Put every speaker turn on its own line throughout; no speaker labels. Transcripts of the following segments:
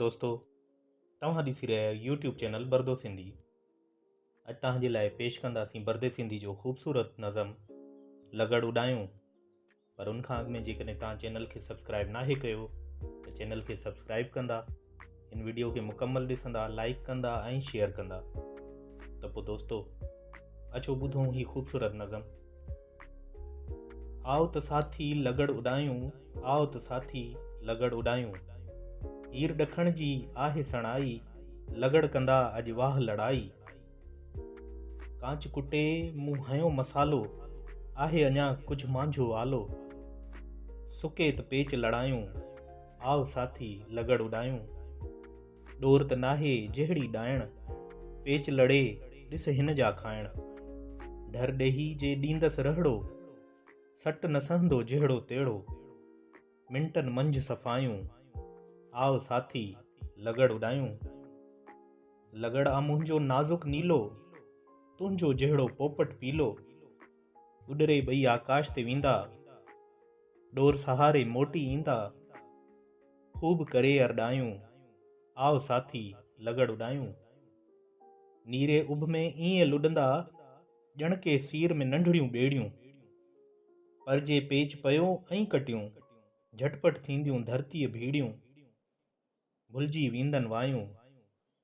दोस्तों, तव्हां ॾिसी रहिया आहियो यूट्यूब चैनल बरदो सिंधी। अॼु तव्हांजे लाइ पेश कंदासीं बरदे सिंधी जो ख़ूबसूरत नज़म लगड़ उॾायूं। पर उनखां अॻु में जेकॾहिं तव्हां चैनल खे सब्सक्राइब नाहे कयो त चैनल खे सब्सक्राइब कंदा, इन वीडियो खे मुकमल ॾिसंदा, लाइक कंदा ऐं शेयर कंदा। त पोइ दोस्तों अचो ॿुधूं ही ख़ूबसूरत नज़म। आओ त साथी लगड़ उॾायूं, आओ त साथी लगड़ उॾायूं। हीर ॾखण जी आहे सणाई, लगड़ कंदा अॼु वाह लड़ाई। कांच कुटे मूं हयो मसालो, आहे अञा कुझु मांझो आलो। सुके त पेच लड़ायूं, आओ साथी लगड़ उॾायूं। ॾोर त नाहे जहिड़ी ॾाइण, पेच लड़े ॾिस हिन जा खाइण। डर ॾेही जे ॾींदसि रहड़ो, सट न सहंदो जहिड़ो तेड़ो। मिंटनि मंझि सफ़ायूं, आओ साथी लगड़ उॾायूं। लगड़ आ मुंहिंजो नाज़ुक नीलो, तुंहिंजो जहिड़ो पोपट पीलो। उॾरे ॿई आकाश ते वेंदा, ॾोर सहारे मोटी ईंदा। ख़ूब करे अरॾायूं, आओ साथी लगड़ उॾायूं। नीरे उभ में ईअं लुॾंदा, ॼण के सीर में नंढड़ियूं ॿेड़ियूं। पर जे पेच पियो ऐं कटियूं, झटपट थींदियूं धरतीअ भीड़ियूं। भुलिजी वेंदनि वायूं,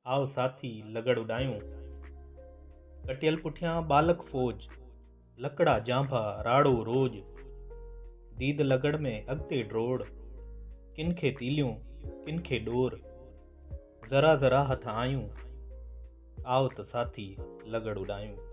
आओ साथी लगड़ उॾायूं। कटियल पुठियां बालक फ़ौज, लकड़ा जांभा राड़ो रोज। दीद लगड़ में अॻिते ड्रोड़, किन खे तीलियूं किन खे ॾोर। ज़रा ज़रा हथ आयूं, आओ त साथी लगड़ उॾायूं।